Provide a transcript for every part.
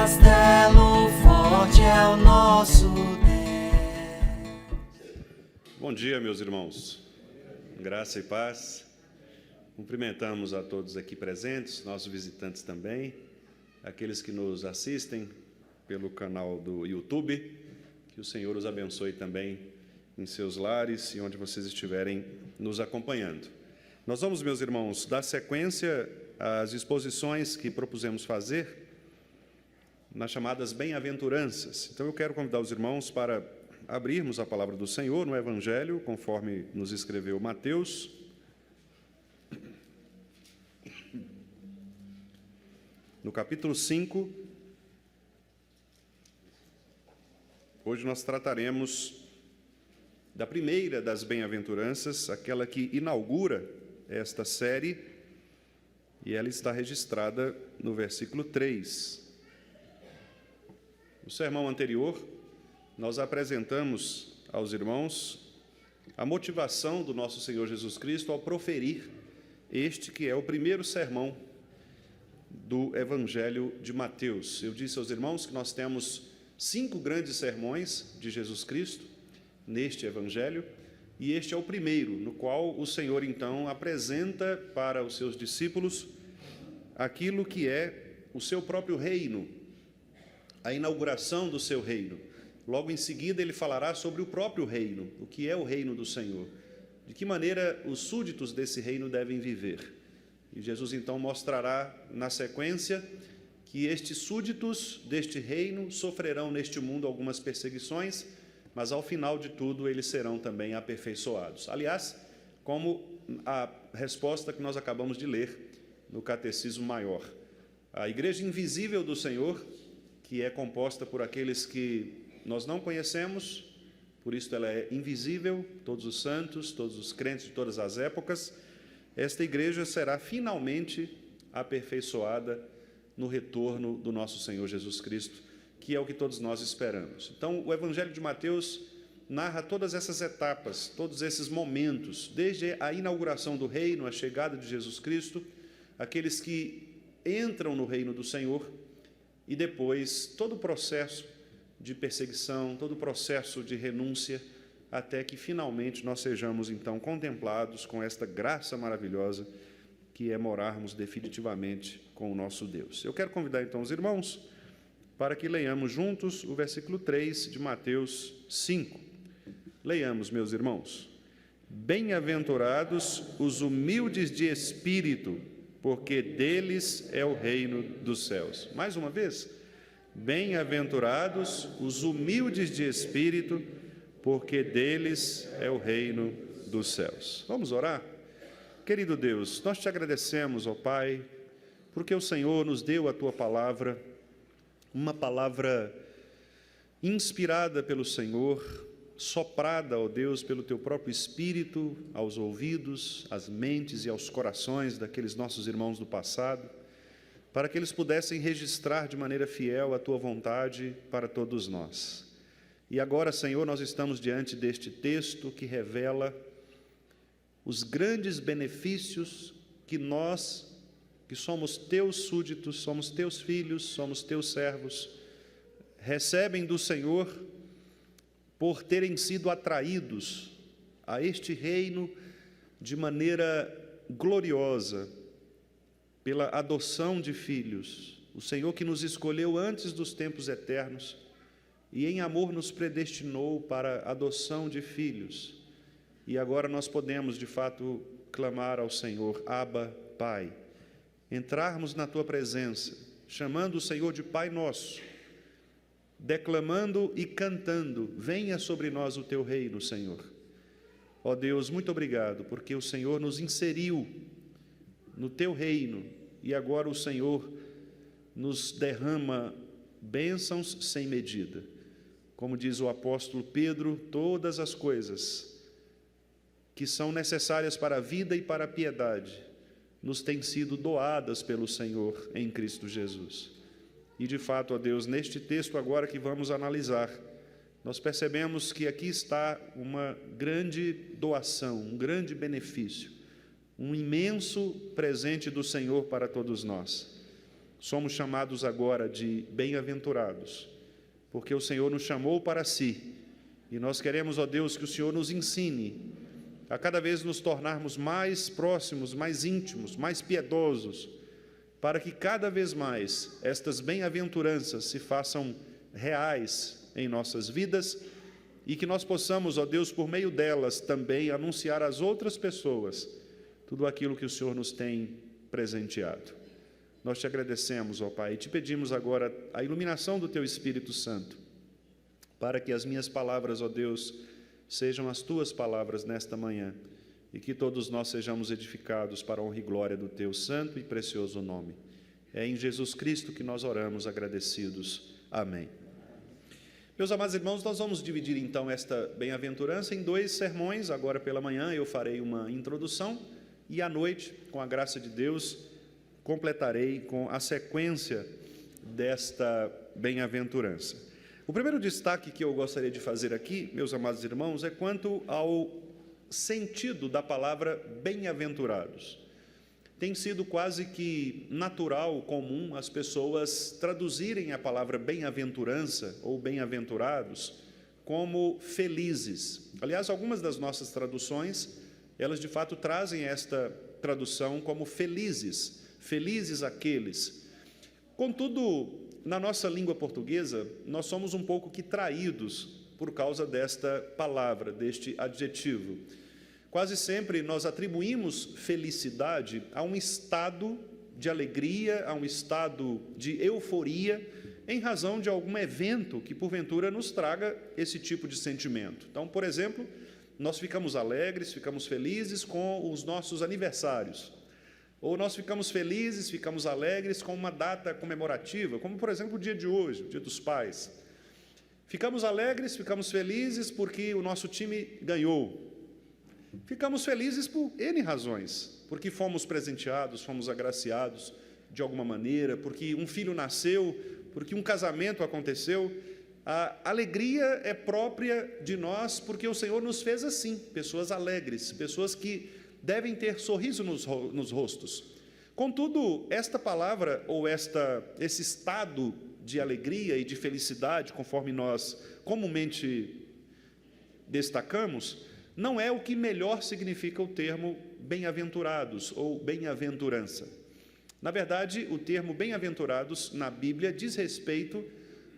castelo forte é o nosso Deus. Bom dia, meus irmãos. Graça e paz. Cumprimentamos a todos aqui presentes, nossos visitantes também, aqueles que nos assistem pelo canal do YouTube. Que o Senhor os abençoe também em seus lares e onde vocês estiverem nos acompanhando. Nós vamos, meus irmãos, dar sequência às exposições que propusemos fazer nas chamadas bem-aventuranças. Então, eu quero convidar os irmãos para abrirmos a palavra do Senhor no Evangelho, conforme nos escreveu Mateus. No capítulo 5, hoje nós trataremos da primeira das bem-aventuranças, aquela que inaugura esta série, e ela está registrada no versículo 3. No sermão anterior, nós apresentamos aos irmãos a motivação do nosso Senhor Jesus Cristo ao proferir este que é o primeiro sermão do Evangelho de Mateus. Eu disse aos irmãos que nós temos 5 grandes sermões de Jesus Cristo neste Evangelho, e este é o primeiro, no qual o Senhor, então, apresenta para os seus discípulos aquilo que é o seu próprio reino, a inauguração do seu reino. Logo em seguida, ele falará sobre o próprio reino, o que é o reino do Senhor, de que maneira os súditos desse reino devem viver. E Jesus, então, mostrará na sequência que estes súditos deste reino sofrerão neste mundo algumas perseguições, mas ao final de tudo eles serão também aperfeiçoados. Aliás, como a resposta que nós acabamos de ler no Catecismo Maior. A Igreja Invisível do Senhor, que é composta por aqueles que nós não conhecemos, por isso ela é invisível, todos os santos, todos os crentes de todas as épocas, esta igreja será finalmente aperfeiçoada no retorno do nosso Senhor Jesus Cristo, que é o que todos nós esperamos. Então, o Evangelho de Mateus narra todas essas etapas, todos esses momentos, desde a inauguração do reino, a chegada de Jesus Cristo, aqueles que entram no reino do Senhor, e depois todo o processo de perseguição, todo o processo de renúncia, até que finalmente nós sejamos, então, contemplados com esta graça maravilhosa que é morarmos definitivamente com o nosso Deus. Eu quero convidar, então, os irmãos para que leiamos juntos o versículo 3 de Mateus 5. Leiamos, meus irmãos. Bem-aventurados os humildes de espírito, porque deles é o reino dos céus. Mais uma vez. Bem-aventurados os humildes de espírito, porque deles é o reino dos céus. Vamos orar? Querido Deus, nós te agradecemos, ó Pai, porque o Senhor nos deu a Tua palavra, uma palavra inspirada pelo Senhor, soprada, ó Deus, pelo Teu próprio Espírito, aos ouvidos, às mentes e aos corações daqueles nossos irmãos do passado, para que eles pudessem registrar de maneira fiel a Tua vontade para todos nós. E agora, Senhor, nós estamos diante deste texto que revela os grandes benefícios que nós, que somos Teus súditos, somos Teus filhos, somos Teus servos, recebem do Senhor por terem sido atraídos a este reino de maneira gloriosa, pela adoção de filhos. O Senhor que nos escolheu antes dos tempos eternos e em amor nos predestinou para a adoção de filhos. E agora nós podemos, de fato, clamar ao Senhor, Abba, Pai, entrarmos na Tua presença, chamando o Senhor de Pai Nosso, declamando e cantando, venha sobre nós o Teu reino, Senhor. Ó Deus, muito obrigado, porque o Senhor nos inseriu no Teu reino, e agora o Senhor nos derrama bênçãos sem medida. Como diz o apóstolo Pedro, todas as coisas que são necessárias para a vida e para a piedade nos têm sido doadas pelo Senhor em Cristo Jesus. E de fato, ó Deus, neste texto agora que vamos analisar, nós percebemos que aqui está uma grande doação, um grande benefício, um imenso presente do Senhor para todos nós. somos chamados agora de bem-aventurados, porque o Senhor nos chamou para si, e nós queremos, ó Deus, que o Senhor nos ensine a cada vez nos tornarmos mais próximos, mais íntimos, mais piedosos, para que cada vez mais estas bem-aventuranças se façam reais em nossas vidas e que nós possamos, ó Deus, por meio delas também anunciar às outras pessoas tudo aquilo que o Senhor nos tem presenteado. Nós te agradecemos, ó Pai, e te pedimos agora a iluminação do Teu Espírito Santo, para que as minhas palavras, ó Deus, sejam as Tuas palavras nesta manhã, e que todos nós sejamos edificados para a honra e glória do Teu santo e precioso nome. É em Jesus Cristo que nós oramos agradecidos. Amém. Meus amados irmãos, nós vamos dividir então esta bem-aventurança em 2 sermões. Agora pela manhã eu farei uma introdução e à noite, com a graça de Deus, completarei com a sequência desta bem-aventurança. O primeiro destaque que eu gostaria de fazer aqui, meus amados irmãos, é quanto ao sentido da palavra bem-aventurados. Tem sido quase que natural, comum, as pessoas traduzirem a palavra bem-aventurança ou bem-aventurados como felizes. Aliás, algumas das nossas traduções, elas de fato trazem esta tradução como felizes, felizes aqueles. Contudo, na nossa língua portuguesa, nós somos um pouco que traídos por causa desta palavra, deste adjetivo. Quase sempre nós atribuímos felicidade a um estado de alegria, a um estado de euforia, em razão de algum evento que, porventura, nos traga esse tipo de sentimento. Então, por exemplo, nós ficamos alegres, ficamos felizes com os nossos aniversários. Ou nós ficamos felizes, ficamos alegres com uma data comemorativa, como, por exemplo, o dia de hoje, o Dia dos Pais. Ficamos alegres, ficamos felizes porque o nosso time ganhou. Ficamos felizes por N razões, porque fomos presenteados, fomos agraciados de alguma maneira, porque um filho nasceu, porque um casamento aconteceu. A alegria é própria de nós, porque o Senhor nos fez assim, pessoas alegres, pessoas que devem ter sorriso nos rostos. Contudo, esta palavra, ou esse estado de alegria e de felicidade, conforme nós comumente destacamos, não é o que melhor significa o termo bem-aventurados ou bem-aventurança. Na verdade, o termo bem-aventurados na Bíblia diz respeito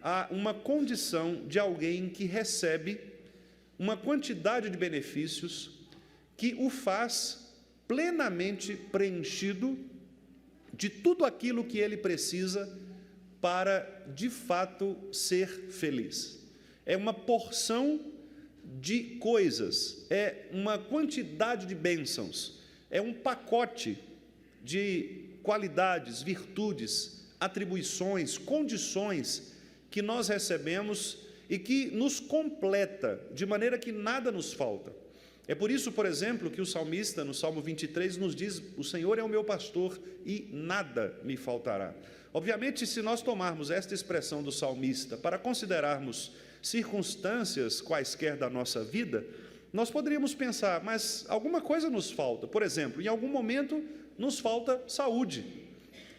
a uma condição de alguém que recebe uma quantidade de benefícios que o faz plenamente preenchido de tudo aquilo que ele precisa para, de fato, ser feliz. É uma porção de coisas, é uma quantidade de bênçãos, é um pacote de qualidades, virtudes, atribuições, condições que nós recebemos e que nos completa, de maneira que nada nos falta. É por isso, por exemplo, que o salmista, no Salmo 23, nos diz: o Senhor é o meu pastor e nada me faltará. Obviamente, se nós tomarmos esta expressão do salmista para considerarmos circunstâncias quaisquer da nossa vida, nós poderíamos pensar, mas alguma coisa nos falta. Por exemplo, em algum momento nos falta saúde.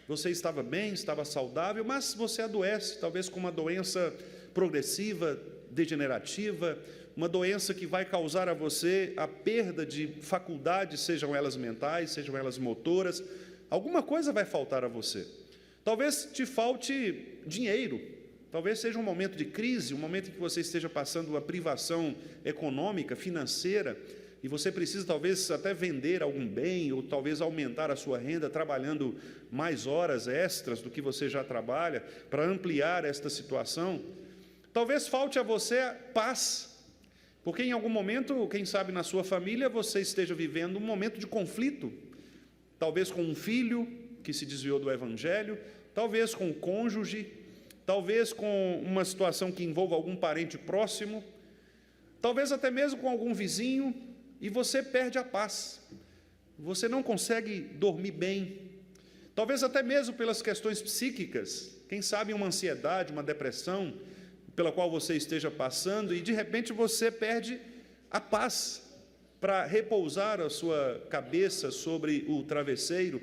Você estava bem, estava saudável, mas você adoece, talvez com uma doença progressiva, degenerativa, uma doença que vai causar a você a perda de faculdades, sejam elas mentais, sejam elas motoras. Alguma coisa vai faltar a você. Talvez te falte dinheiro, talvez seja um momento de crise, um momento em que você esteja passando uma privação econômica, financeira, e você precisa talvez até vender algum bem, ou talvez aumentar a sua renda trabalhando mais horas extras do que você já trabalha, para ampliar esta situação. Talvez falte a você paz, porque em algum momento, quem sabe na sua família, você esteja vivendo um momento de conflito, talvez com um filho que se desviou do Evangelho, talvez com o cônjuge, talvez com uma situação que envolva algum parente próximo, talvez até mesmo com algum vizinho, e você perde a paz, você não consegue dormir bem, talvez até mesmo pelas questões psíquicas, quem sabe uma ansiedade, uma depressão, pela qual você esteja passando, e de repente você perde a paz para repousar a sua cabeça sobre o travesseiro.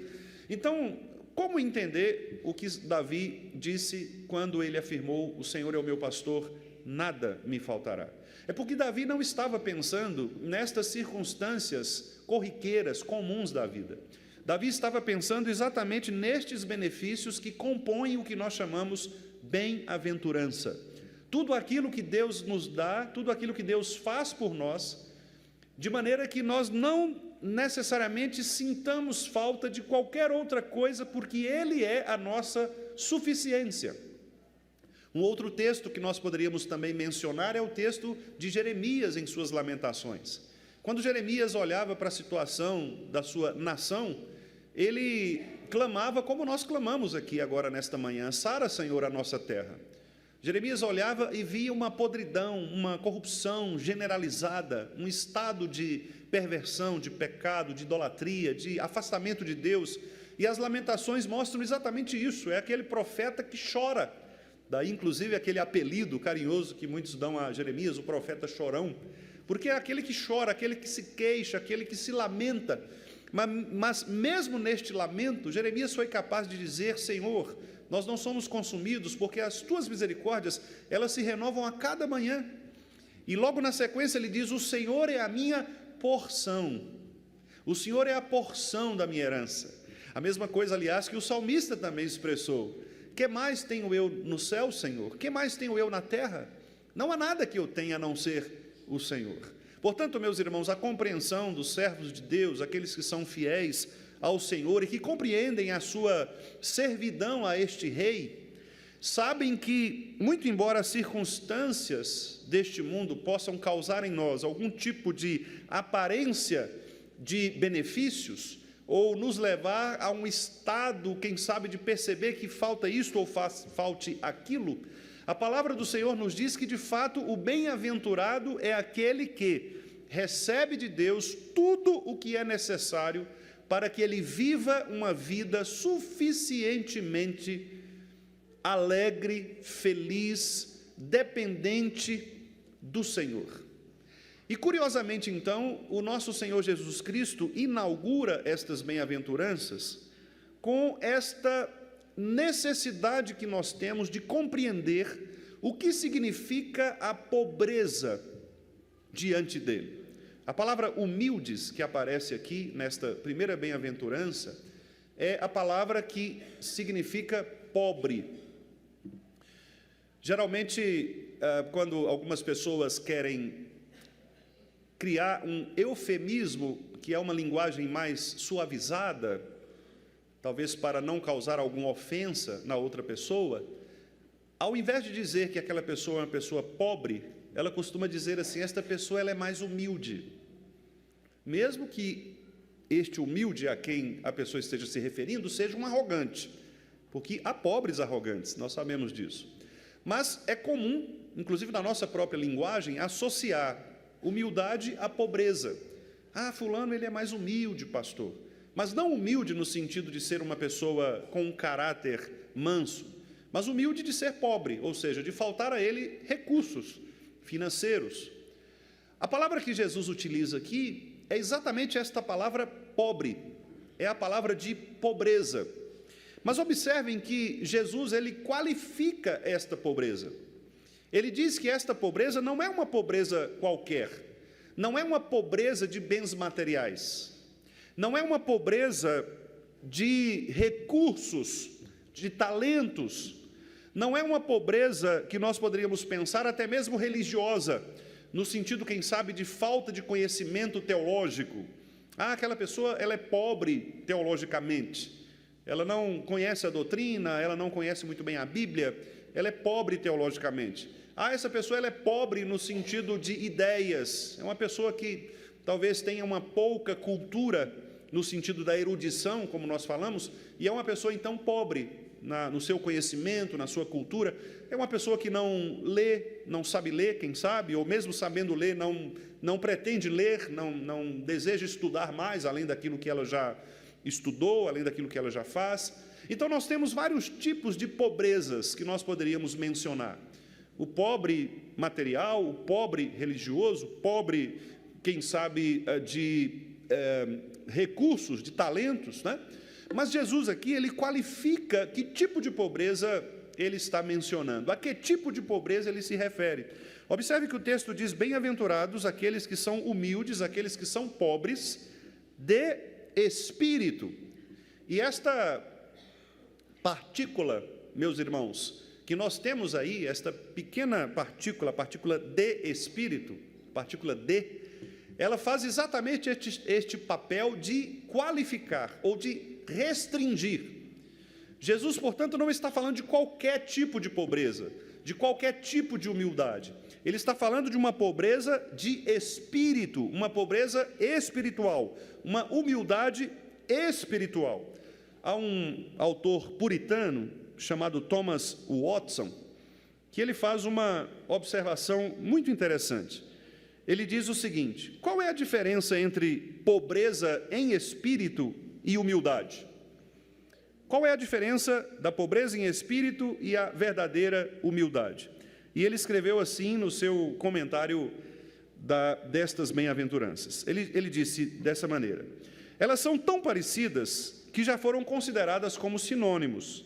Então, Como entender o que Davi disse quando ele afirmou: o Senhor é o meu pastor, nada me faltará? É porque Davi não estava pensando nestas circunstâncias corriqueiras, comuns da vida. Davi estava pensando exatamente nestes benefícios que compõem o que nós chamamos bem-aventurança. Tudo aquilo que Deus nos dá, tudo aquilo que Deus faz por nós, de maneira que nós não necessariamente sintamos falta de qualquer outra coisa, porque Ele é a nossa suficiência. Um outro texto que nós poderíamos também mencionar é o texto de Jeremias em suas Lamentações. Quando Jeremias olhava para a situação da sua nação, ele clamava como nós clamamos aqui agora nesta manhã: sara, Senhor, a nossa terra. Jeremias olhava e via uma podridão, uma corrupção generalizada, um estado de perversão, de pecado, de idolatria, de afastamento de Deus. E as Lamentações mostram exatamente isso. É aquele profeta que chora. Daí, inclusive, aquele apelido carinhoso que muitos dão a Jeremias, o profeta chorão, porque é aquele que chora, aquele que se queixa, aquele que se lamenta. Mas mesmo neste lamento, Jeremias foi capaz de dizer: Senhor, nós não somos consumidos, porque as tuas misericórdias, elas se renovam a cada manhã. E logo na sequência ele diz: o Senhor é a minha porção, o Senhor é a porção da minha herança. A mesma coisa, aliás, que o salmista também expressou: que mais tenho eu no céu, Senhor? Que mais tenho eu na terra? Não há nada que eu tenha a não ser o Senhor. Portanto, meus irmãos, a compreensão dos servos de Deus, aqueles que são fiéis ao Senhor e que compreendem a sua servidão a este rei, sabem que, muito embora as circunstâncias deste mundo possam causar em nós algum tipo de aparência de benefícios, ou nos levar a um estado, quem sabe, de perceber que falta isto ou falte aquilo, a palavra do Senhor nos diz que, de fato, o bem-aventurado é aquele que recebe de Deus tudo o que é necessário para que ele viva uma vida suficientemente alegre, feliz, dependente do Senhor. E, curiosamente, então, o nosso Senhor Jesus Cristo inaugura estas bem-aventuranças com esta necessidade que nós temos de compreender o que significa a pobreza diante dele. A palavra humildes, que aparece aqui nesta primeira bem-aventurança, é a palavra que significa pobre. Geralmente, quando algumas pessoas querem criar um eufemismo, que é uma linguagem mais suavizada, talvez para não causar alguma ofensa na outra pessoa, ao invés de dizer que aquela pessoa é uma pessoa pobre, ela costuma dizer assim: esta pessoa ela é mais humilde. Mesmo que este humilde a quem a pessoa esteja se referindo seja um arrogante, porque há pobres arrogantes, nós sabemos disso. Mas é comum, inclusive na nossa própria linguagem, associar humildade à pobreza. Ah, fulano ele é mais humilde, pastor. Mas não humilde no sentido de ser uma pessoa com um caráter manso, mas humilde de ser pobre, ou seja, de faltar a ele recursos financeiros. A palavra que Jesus utiliza aqui é exatamente esta palavra pobre, é a palavra de pobreza. Mas observem que Jesus, ele qualifica esta pobreza. Ele diz que esta pobreza não é uma pobreza qualquer, não é uma pobreza de bens materiais, não é uma pobreza de recursos, de talentos, não é uma pobreza que nós poderíamos pensar até mesmo religiosa, no sentido, quem sabe, de falta de conhecimento teológico. Ah, aquela pessoa, ela é pobre teologicamente, ela não conhece a doutrina, ela não conhece muito bem a Bíblia, ela é pobre teologicamente. Ah, essa pessoa ela é pobre no sentido de ideias, é uma pessoa que talvez tenha uma pouca cultura no sentido da erudição, como nós falamos, e é uma pessoa então pobre no seu conhecimento, na sua cultura. É uma pessoa que não lê, não sabe ler, quem sabe, ou mesmo sabendo ler, não pretende ler, não deseja estudar mais, além daquilo que ela já estudou, além daquilo que ela já faz. Então nós temos vários tipos de pobrezas que nós poderíamos mencionar. O pobre material, o pobre religioso, o pobre, quem sabe, de recursos, de talentos, né? Mas Jesus aqui, ele qualifica que tipo de pobreza ele está mencionando, a que tipo de pobreza ele se refere. Observe que o texto diz: bem-aventurados aqueles que são humildes, aqueles que são pobres de espírito. E esta partícula, meus irmãos, que nós temos aí, esta pequena partícula, a partícula de espírito, partícula de, ela faz exatamente este papel de qualificar ou de restringir. Jesus, portanto, não está falando de qualquer tipo de pobreza, de qualquer tipo de humildade. Ele está falando de uma pobreza de espírito, uma pobreza espiritual, uma humildade espiritual. Há um autor puritano chamado Thomas Watson, que ele faz uma observação muito interessante. Ele diz o seguinte: qual é a diferença entre pobreza em espírito e humildade? Qual é a diferença da pobreza em espírito e a verdadeira humildade? E ele escreveu assim no seu comentário destas bem-aventuranças. Ele disse dessa maneira: elas são tão parecidas que já foram consideradas como sinônimos.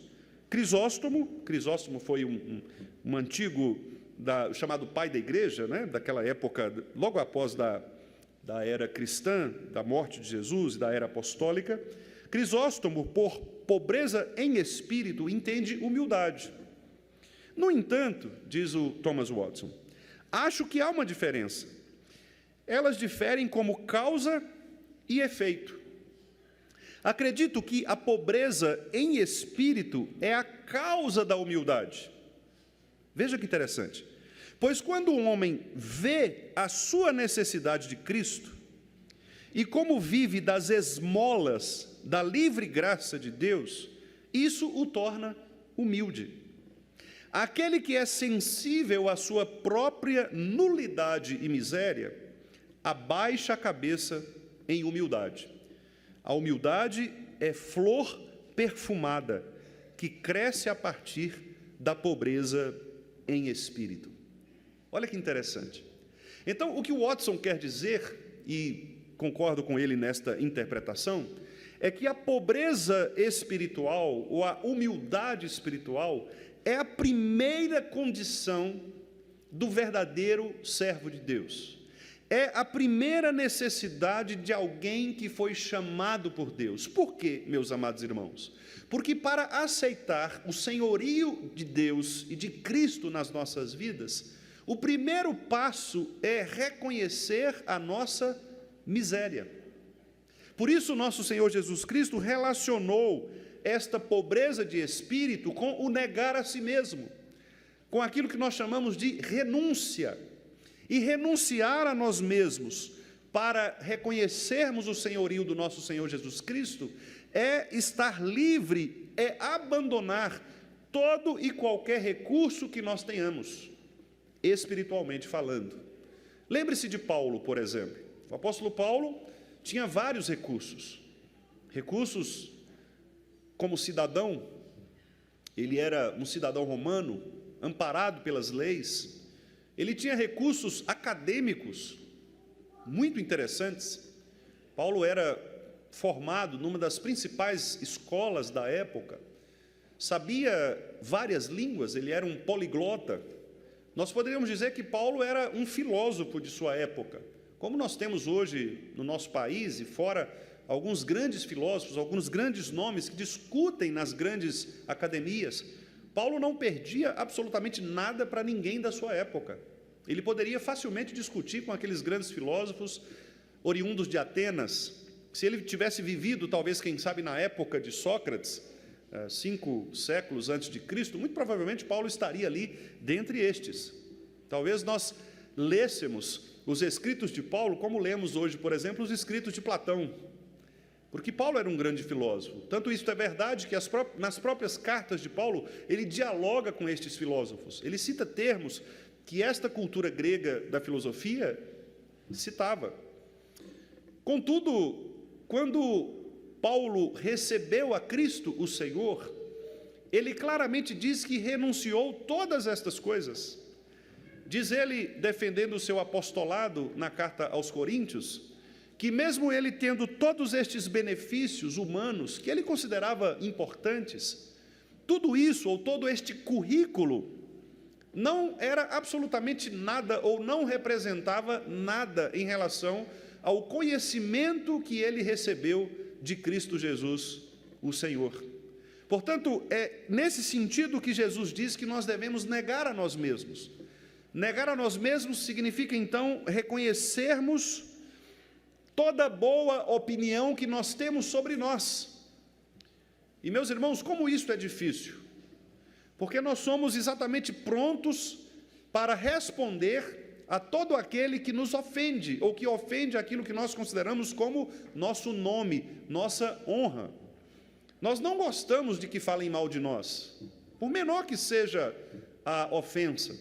Crisóstomo foi um antigo chamado pai da igreja, né, daquela época, logo após da era cristã, da morte de Jesus e da era apostólica. Crisóstomo, por pobreza em espírito, entende humildade. No entanto, diz o Thomas Watson, acho que há uma diferença. Elas diferem como causa e efeito. Acredito que a pobreza em espírito é a causa da humildade. Veja que interessante. Pois quando um homem vê a sua necessidade de Cristo e como vive das esmolas da livre graça de Deus, isso o torna humilde. Aquele que é sensível à sua própria nulidade e miséria, abaixa a cabeça em humildade. A humildade é flor perfumada que cresce a partir da pobreza em espírito. Olha que interessante. Então, o que o Watson quer dizer, e concordo com ele nesta interpretação, é que a pobreza espiritual, ou a humildade espiritual, é a primeira condição do verdadeiro servo de Deus. É a primeira necessidade de alguém que foi chamado por Deus. Por quê, meus amados irmãos? Porque para aceitar o senhorio de Deus e de Cristo nas nossas vidas, o primeiro passo é reconhecer a nossa miséria. Por isso, nosso Senhor Jesus Cristo relacionou esta pobreza de espírito com o negar a si mesmo, com aquilo que nós chamamos de renúncia. E renunciar a nós mesmos para reconhecermos o senhorio do nosso Senhor Jesus Cristo é estar livre, é abandonar todo e qualquer recurso que nós tenhamos, espiritualmente falando. Lembre-se de Paulo, por exemplo. O apóstolo Paulo tinha vários recursos. Recursos como cidadão, ele era um cidadão romano, amparado pelas leis. Ele tinha recursos acadêmicos muito interessantes. Paulo era formado numa das principais escolas da época, sabia várias línguas, ele era um poliglota. Nós poderíamos dizer que Paulo era um filósofo de sua época, como nós temos hoje no nosso país e fora alguns grandes filósofos, alguns grandes nomes que discutem nas grandes academias. Paulo não perdia absolutamente nada para ninguém da sua época. Ele poderia facilmente discutir com aqueles grandes filósofos oriundos de Atenas. Se ele tivesse vivido, talvez, quem sabe, na época de Sócrates, 5 séculos antes de Cristo, muito provavelmente Paulo estaria ali dentre estes. Talvez nós lêssemos os escritos de Paulo como lemos hoje, por exemplo, os escritos de Platão, porque Paulo era um grande filósofo. Tanto isso é verdade que nas próprias cartas de Paulo, ele dialoga com estes filósofos. Ele cita termos que esta cultura grega da filosofia citava. Contudo, quando Paulo recebeu a Cristo, o Senhor, ele claramente diz que renunciou todas estas coisas. Diz ele, defendendo o seu apostolado na carta aos Coríntios, que mesmo ele tendo todos estes benefícios humanos, que ele considerava importantes, tudo isso, ou todo este currículo, não era absolutamente nada, ou não representava nada em relação ao conhecimento que ele recebeu de Cristo Jesus, o Senhor. Portanto, é nesse sentido que Jesus diz que nós devemos negar a nós mesmos. Negar a nós mesmos significa, então, reconhecermos toda boa opinião que nós temos sobre nós. E, meus irmãos, como isso é difícil? Porque nós somos exatamente prontos para responder a todo aquele que nos ofende, ou que ofende aquilo que nós consideramos como nosso nome, nossa honra. Nós não gostamos de que falem mal de nós, por menor que seja a ofensa.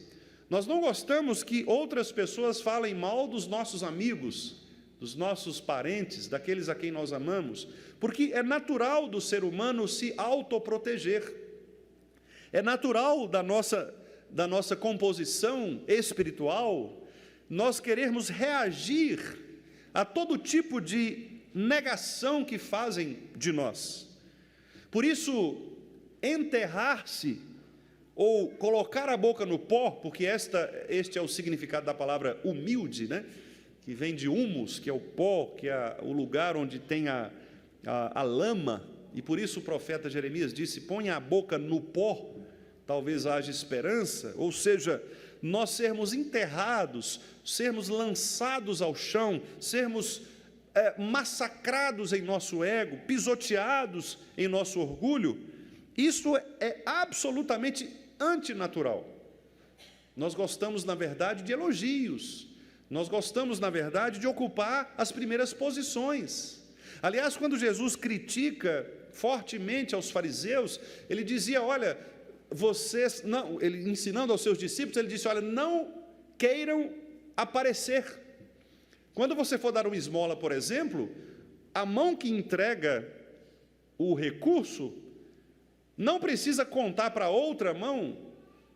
Nós não gostamos que outras pessoas falem mal dos nossos amigos, dos nossos parentes, daqueles a quem nós amamos, porque é natural do ser humano se autoproteger. É natural da nossa composição espiritual nós querermos reagir a todo tipo de negação que fazem de nós. Por isso, enterrar-se ou colocar a boca no pó, porque este é o significado da palavra humilde, né? Que vem de humus, que é o pó, que é o lugar onde tem a lama, e por isso o profeta Jeremias disse: ponha a boca no pó, talvez haja esperança. Ou seja, nós sermos enterrados, sermos lançados ao chão, sermos massacrados em nosso ego, pisoteados em nosso orgulho, isso é absolutamente antinatural. Nós gostamos, na verdade, de elogios, nós gostamos, na verdade, de ocupar as primeiras posições. Aliás, quando Jesus critica fortemente aos fariseus, ele dizia: olha, vocês, não, ele ensinando aos seus discípulos, ele disse: olha, não queiram aparecer. Quando você for dar uma esmola, por exemplo, a mão que entrega o recurso não precisa contar para a outra mão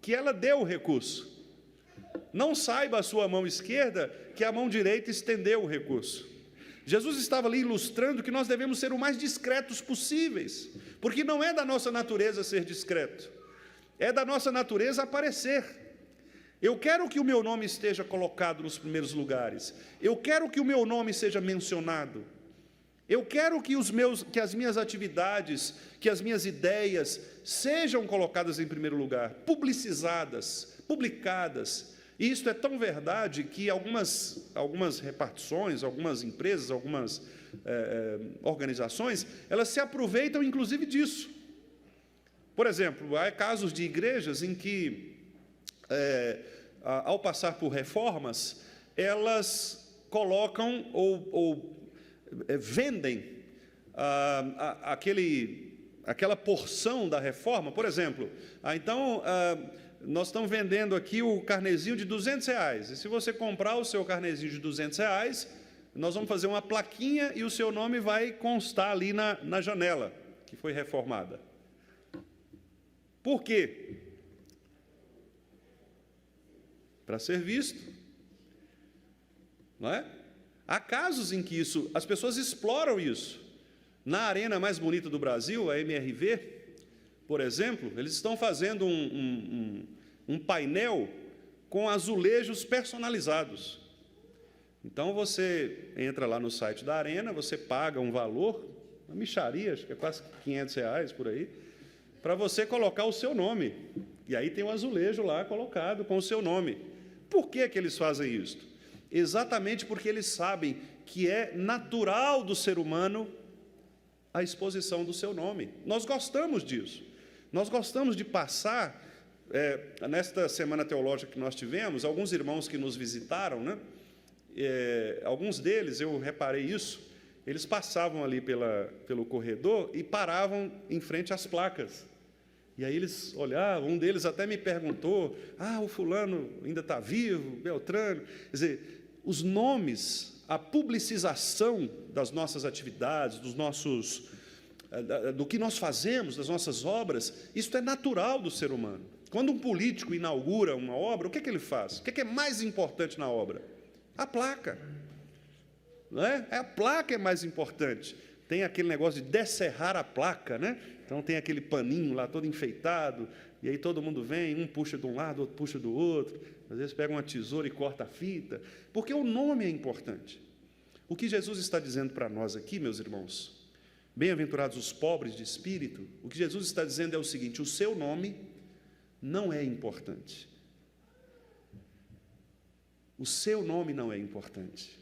que ela deu o recurso. Não saiba a sua mão esquerda que a mão direita estendeu o recurso. Jesus estava ali ilustrando que nós devemos ser o mais discretos possíveis, porque não é da nossa natureza ser discreto, é da nossa natureza aparecer. Eu quero que o meu nome esteja colocado nos primeiros lugares, eu quero que o meu nome seja mencionado, eu quero que as minhas atividades, que as minhas ideias sejam colocadas em primeiro lugar, publicizadas, publicadas. E isso é tão verdade que algumas repartições, algumas empresas, algumas organizações, elas se aproveitam inclusive disso. Por exemplo, há casos de igrejas em que, ao passar por reformas, elas colocam ou vendem aquela porção da reforma. Por exemplo, nós estamos vendendo aqui o carnezinho de R$200, e se você comprar o seu carnezinho de R$200, nós vamos fazer uma plaquinha e o seu nome vai constar ali na janela, que foi reformada. Por quê? Para ser visto, não é? Há casos em que as pessoas exploram isso. Na arena mais bonita do Brasil, a MRV, por exemplo, eles estão fazendo um painel com azulejos personalizados. Então, você entra lá no site da arena, você paga um valor, uma mixaria, acho que é quase R$500 por aí, para você colocar o seu nome. E aí tem um azulejo lá colocado com o seu nome. Por que eles fazem isso? Exatamente porque eles sabem que é natural do ser humano a exposição do seu nome. Nós gostamos disso. Nós gostamos de passar, nesta semana teológica que nós tivemos, alguns irmãos que nos visitaram, né? Alguns deles, eu reparei isso, eles passavam ali pelo corredor e paravam em frente às placas. E aí eles olhavam, um deles até me perguntou: o fulano ainda está vivo, Beltrano. Quer dizer, os nomes, a publicização das nossas atividades, do que nós fazemos, das nossas obras, isso é natural do ser humano. Quando um político inaugura uma obra, o que ele faz? O que é mais importante na obra? A placa. não é? A placa é mais importante. Tem aquele negócio de descerrar a placa, né? Então tem aquele paninho lá todo enfeitado, e aí todo mundo vem, um puxa de um lado, outro puxa do outro, às vezes pega uma tesoura e corta a fita, porque o nome é importante. O que Jesus está dizendo para nós aqui, meus irmãos, bem-aventurados os pobres de espírito, o que Jesus está dizendo é o seguinte: o seu nome não é importante. O seu nome não é importante.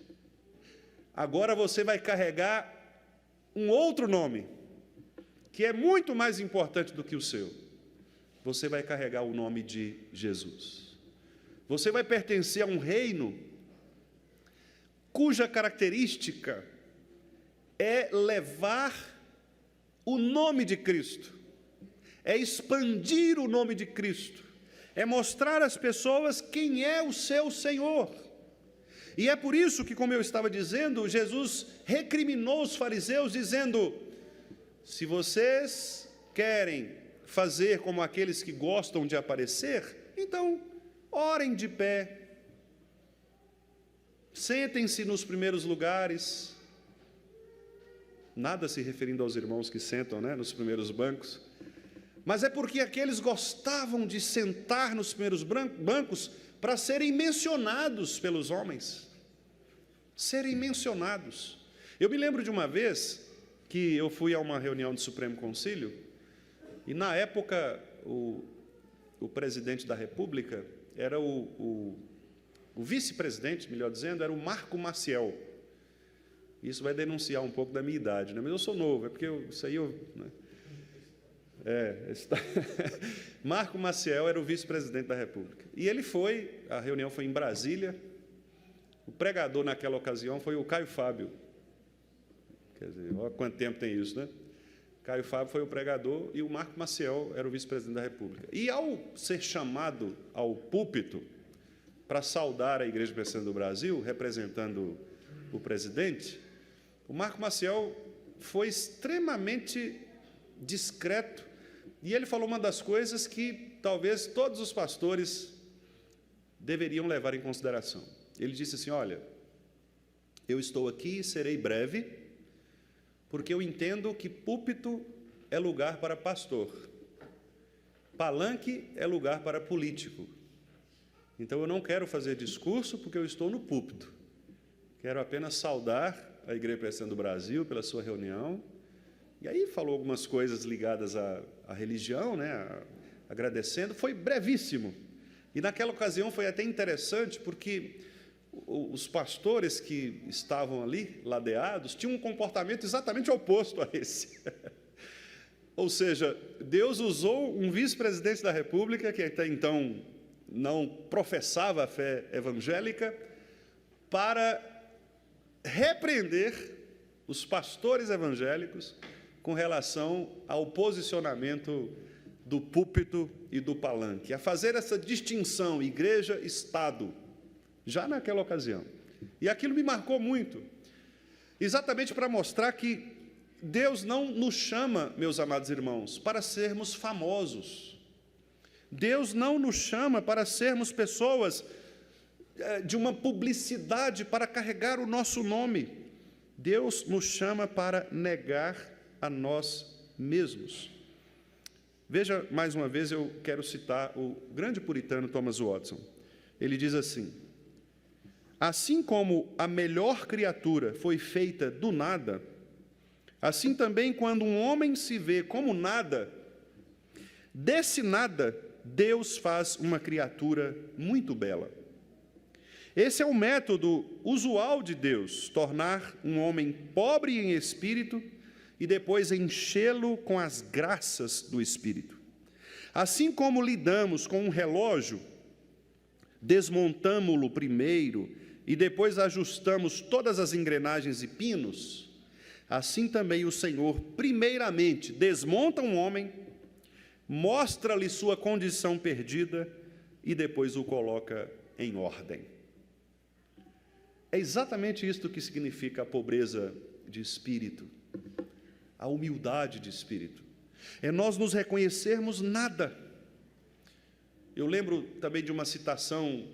Agora você vai carregar um outro nome, que é muito mais importante do que o seu. Você vai carregar o nome de Jesus. Você vai pertencer a um reino cuja característica é levar o nome de Cristo, é expandir o nome de Cristo, é mostrar às pessoas quem é o seu Senhor. E é por isso que, como eu estava dizendo, Jesus recriminou os fariseus, dizendo: se vocês querem fazer como aqueles que gostam de aparecer, então orem de pé, sentem-se nos primeiros lugares, nada se referindo aos irmãos que sentam, né, nos primeiros bancos, mas é porque aqueles gostavam de sentar nos primeiros bancos para serem mencionados pelos homens, serem mencionados. Eu me lembro de uma vez que eu fui a uma reunião do Supremo Concílio, e na época o presidente da República era o vice-presidente, melhor dizendo, era o Marco Maciel. Isso vai denunciar um pouco da minha idade, né? Mas eu sou novo, é porque isso aí eu... Né? Marco Maciel era o vice-presidente da República. E ele foi, a reunião foi em Brasília, o pregador naquela ocasião foi o Caio Fábio. Quer dizer, olha quanto tempo tem isso, né? Caio Fábio foi o pregador e o Marco Maciel era o vice-presidente da República. E ao ser chamado ao púlpito para saudar a Igreja Presbiteriana do Brasil, representando o presidente, o Marco Maciel foi extremamente discreto, e ele falou uma das coisas que talvez todos os pastores deveriam levar em consideração. Ele disse assim: olha, eu estou aqui e serei breve, porque eu entendo que púlpito é lugar para pastor, palanque é lugar para político. Então eu não quero fazer discurso porque eu estou no púlpito. Quero apenas saudar a Igreja Presbiteriana do Brasil pela sua reunião. E aí falou algumas coisas ligadas à religião, né, agradecendo. Foi brevíssimo. E naquela ocasião foi até interessante, porque os pastores que estavam ali, ladeados, tinham um comportamento exatamente oposto a esse. Ou seja, Deus usou um vice-presidente da República, que até então não professava a fé evangélica, para repreender os pastores evangélicos com relação ao posicionamento do púlpito e do palanque, a fazer essa distinção igreja-estado, já naquela ocasião. E aquilo me marcou muito, exatamente para mostrar que Deus não nos chama, meus amados irmãos, para sermos famosos. Deus não nos chama para sermos pessoas de uma publicidade para carregar o nosso nome. Deus nos chama para negar a nós mesmos. Veja, mais uma vez, eu quero citar o grande puritano Thomas Watson. Ele diz assim: assim como a melhor criatura foi feita do nada, assim também, quando um homem se vê como nada, desse nada, Deus faz uma criatura muito bela. Esse é o método usual de Deus, tornar um homem pobre em espírito e depois enchê-lo com as graças do Espírito. Assim como lidamos com um relógio, desmontamo-lo primeiro e depois ajustamos todas as engrenagens e pinos, assim também o Senhor, primeiramente, desmonta um homem, mostra-lhe sua condição perdida e depois o coloca em ordem. É exatamente isto que significa a pobreza de espírito, a humildade de espírito. É nós nos reconhecermos nada. Eu lembro também de uma citação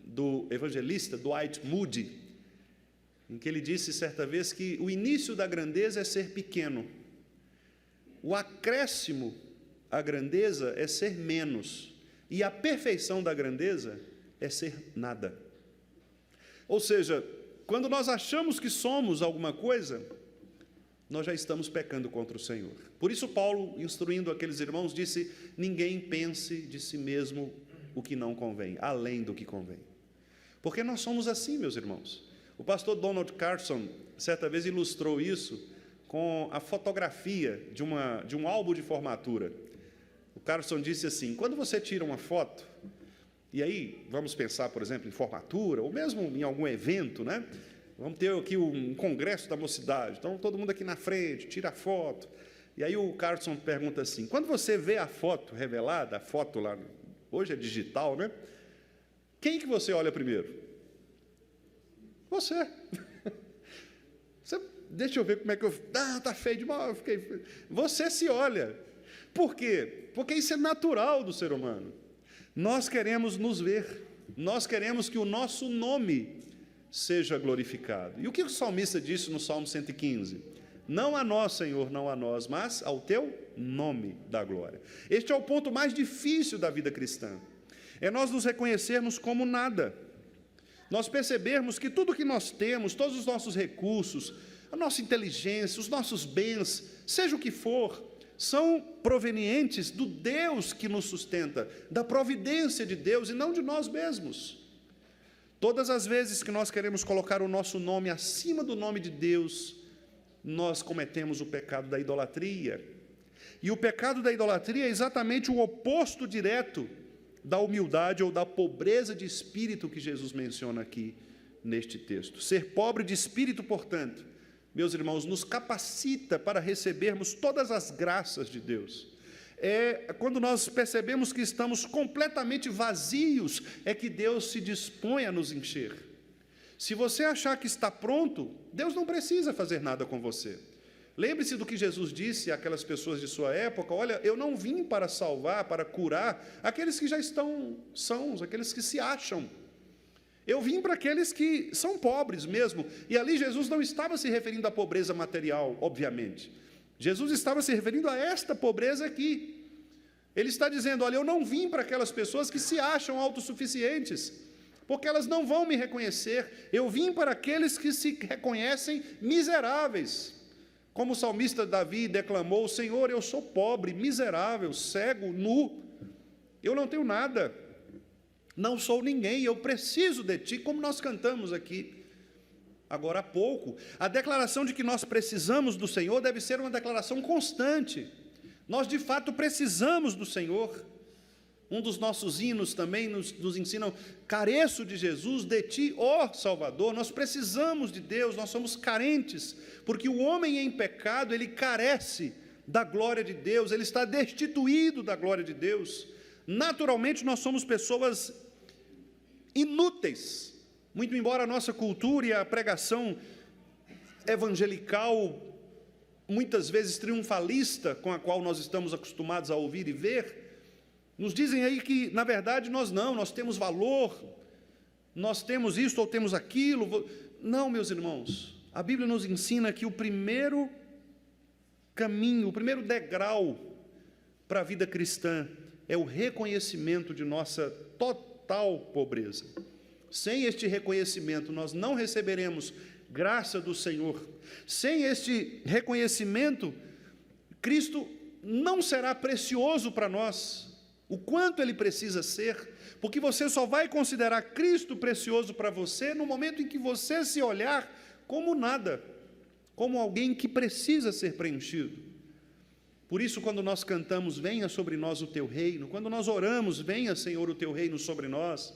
do evangelista Dwight Moody, em que ele disse certa vez que o início da grandeza é ser pequeno, o acréscimo à grandeza é ser menos, e a perfeição da grandeza é ser nada. Ou seja, quando nós achamos que somos alguma coisa, nós já estamos pecando contra o Senhor. Por isso Paulo, instruindo aqueles irmãos, disse: ninguém pense de si mesmo o que não convém, além do que convém. Porque nós somos assim, meus irmãos. O pastor Donald Carson, certa vez, ilustrou isso com a fotografia de um álbum de formatura. O Carson disse assim: quando você tira uma foto, e aí vamos pensar, por exemplo, em formatura, ou mesmo em algum evento, né? Vamos ter aqui um congresso da mocidade, então todo mundo aqui na frente, tira a foto. E aí o Carson pergunta assim: quando você vê a foto revelada, a foto lá, hoje é digital, né? Quem que você olha primeiro? Você. Deixa eu ver como é que eu... tá feio demais. Você se olha. Por quê? Porque isso é natural do ser humano. Nós queremos nos ver. Nós queremos que o nosso nome seja glorificado. E o que o salmista disse no Salmo 115? Não a nós, Senhor, não a nós, mas ao teu nome da glória. Este é o ponto mais difícil da vida cristã. É nós nos reconhecermos como nada. Nós percebermos que tudo que nós temos, todos os nossos recursos, a nossa inteligência, os nossos bens, seja o que for, são provenientes do Deus que nos sustenta, da providência de Deus e não de nós mesmos. Todas as vezes que nós queremos colocar o nosso nome acima do nome de Deus, nós cometemos o pecado da idolatria. E o pecado da idolatria é exatamente o oposto direto da humildade ou da pobreza de espírito que Jesus menciona aqui neste texto. Ser pobre de espírito, portanto, meus irmãos, nos capacita para recebermos todas as graças de Deus. É quando nós percebemos que estamos completamente vazios, é que Deus se dispõe a nos encher. Se você achar que está pronto, Deus não precisa fazer nada com você. Lembre-se do que Jesus disse àquelas pessoas de sua época: olha, eu não vim para salvar, para curar aqueles que já estão sãos, aqueles que se acham. Eu vim para aqueles que são pobres mesmo. E ali Jesus não estava se referindo à pobreza material, obviamente. Jesus estava se referindo a esta pobreza aqui. Ele está dizendo: olha, eu não vim para aquelas pessoas que se acham autossuficientes, porque elas não vão me reconhecer. Eu vim para aqueles que se reconhecem miseráveis. Como o salmista Davi declamou: Senhor, eu sou pobre, miserável, cego, nu, eu não tenho nada, não sou ninguém, eu preciso de Ti, como nós cantamos aqui agora há pouco. A declaração de que nós precisamos do Senhor deve ser uma declaração constante. Nós de fato precisamos do Senhor. Um dos nossos hinos também nos ensinam: careço de Jesus, de Ti, ó Salvador. Nós precisamos de Deus, nós somos carentes, porque o homem em pecado, ele carece da glória de Deus, ele está destituído da glória de Deus. Naturalmente, nós somos pessoas inúteis, muito embora a nossa cultura e a pregação evangelical, muitas vezes triunfalista, com a qual nós estamos acostumados a ouvir e ver, nos dizem aí que, na verdade, nós temos valor, nós temos isto ou temos aquilo. Não, meus irmãos, a Bíblia nos ensina que o primeiro caminho, o primeiro degrau para a vida cristã é o reconhecimento de nossa total pobreza. Sem este reconhecimento, nós não receberemos graça do Senhor. Sem este reconhecimento, Cristo não será precioso para nós, o quanto Ele precisa ser, porque você só vai considerar Cristo precioso para você no momento em que você se olhar como nada, como alguém que precisa ser preenchido. Por isso, quando nós cantamos, venha sobre nós o Teu reino, quando nós oramos, venha, Senhor, o Teu reino sobre nós,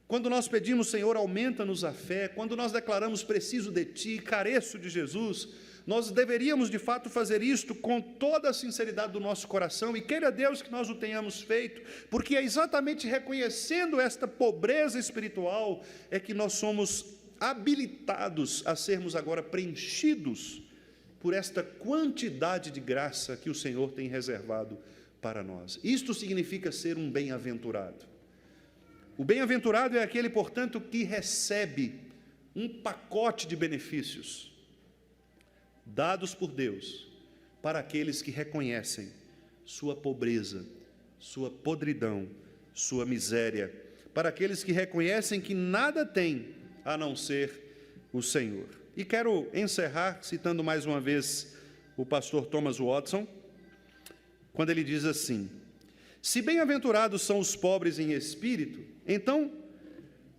quando nós pedimos, Senhor, aumenta-nos a fé, quando nós declaramos, preciso de Ti, careço de Jesus, nós deveríamos, de fato, fazer isto com toda a sinceridade do nosso coração, e queira Deus que nós o tenhamos feito, porque é exatamente reconhecendo esta pobreza espiritual, é que nós somos habilitados a sermos agora preenchidos por esta quantidade de graça que o Senhor tem reservado para nós. Isto significa ser um bem-aventurado. O bem-aventurado é aquele, portanto, que recebe um pacote de benefícios dados por Deus para aqueles que reconhecem sua pobreza, sua podridão, sua miséria, para aqueles que reconhecem que nada têm a não ser o Senhor. E quero encerrar citando mais uma vez o pastor Thomas Watson, quando ele diz assim: se bem-aventurados são os pobres em espírito, então,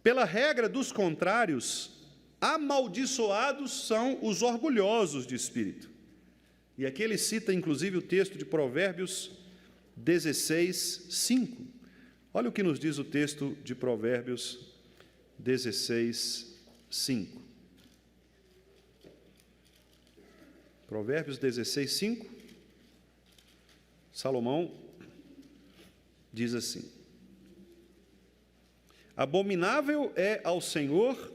pela regra dos contrários, amaldiçoados são os orgulhosos de espírito. E aqui ele cita, inclusive, o texto de Provérbios 16, 5. Olha o que nos diz o texto de Provérbios 16, 5. Provérbios 16, 5. Salomão diz assim: abominável é ao Senhor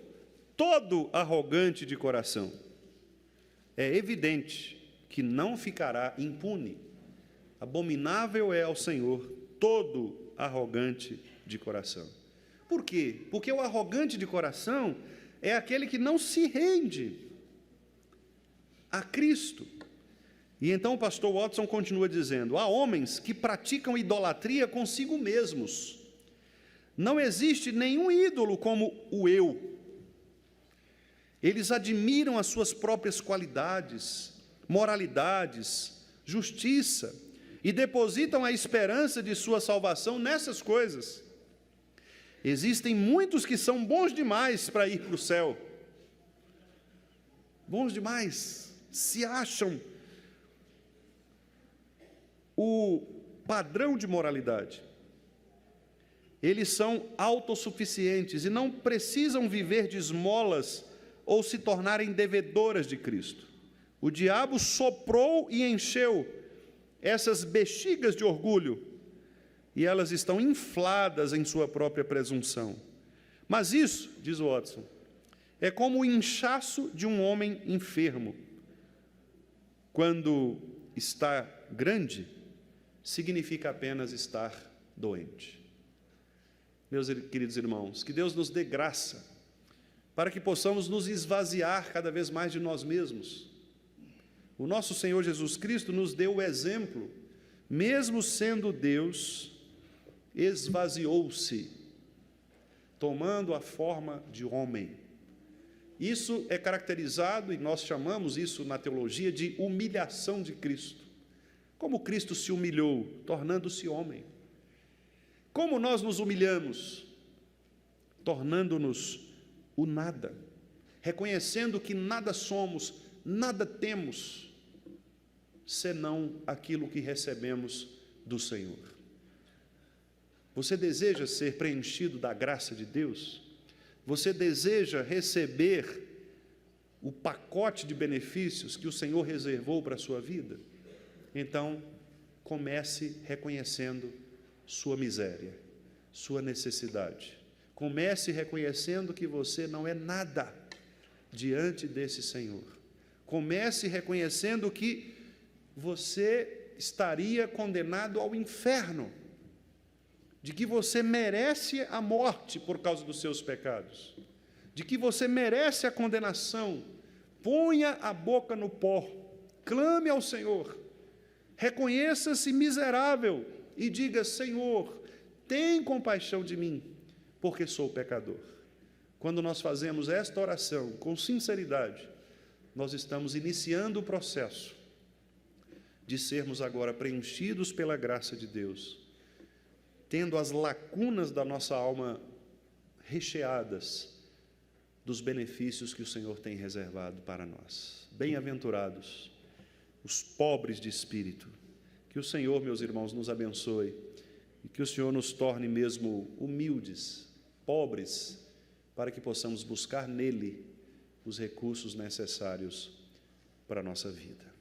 todo arrogante de coração. É evidente que não ficará impune. Abominável é ao Senhor todo arrogante de coração. Por quê? Porque o arrogante de coração é aquele que não se rende a Cristo. E então o pastor Watson continua dizendo: há homens que praticam idolatria consigo mesmos. Não existe nenhum ídolo como o eu. Eles admiram as suas próprias qualidades, moralidades, justiça, e depositam a esperança de sua salvação nessas coisas. Existem muitos que são bons demais para ir para o céu. Bons demais, se acham o padrão de moralidade. Eles são autossuficientes e não precisam viver de esmolas ou se tornarem devedoras de Cristo. O diabo soprou e encheu essas bexigas de orgulho, e elas estão infladas em sua própria presunção. Mas isso, diz Watson, é como o inchaço de um homem enfermo. Quando está grande, significa apenas estar doente. Meus queridos irmãos, que Deus nos dê graça para que possamos nos esvaziar cada vez mais de nós mesmos. O nosso Senhor Jesus Cristo nos deu o exemplo, mesmo sendo Deus, esvaziou-se, tomando a forma de homem. Isso é caracterizado, e nós chamamos isso na teologia, de humilhação de Cristo. Como Cristo se humilhou, tornando-se homem. Como nós nos humilhamos? Tornando-nos o nada, reconhecendo que nada somos, nada temos, senão aquilo que recebemos do Senhor. Você deseja ser preenchido da graça de Deus? Você deseja receber o pacote de benefícios que o Senhor reservou para a sua vida? Então, comece reconhecendo sua miséria, sua necessidade. Comece reconhecendo que você não é nada diante desse Senhor. Comece reconhecendo que você estaria condenado ao inferno, de que você merece a morte por causa dos seus pecados, de que você merece a condenação. Ponha a boca no pó, clame ao Senhor, reconheça-se miserável e diga: Senhor, tem compaixão de mim, porque sou pecador. Quando nós fazemos esta oração com sinceridade, nós estamos iniciando o processo de sermos agora preenchidos pela graça de Deus, tendo as lacunas da nossa alma recheadas dos benefícios que o Senhor tem reservado para nós. Bem-aventurados os pobres de espírito. Que o Senhor, meus irmãos, nos abençoe e que o Senhor nos torne mesmo humildes, pobres, para que possamos buscar nele os recursos necessários para a nossa vida.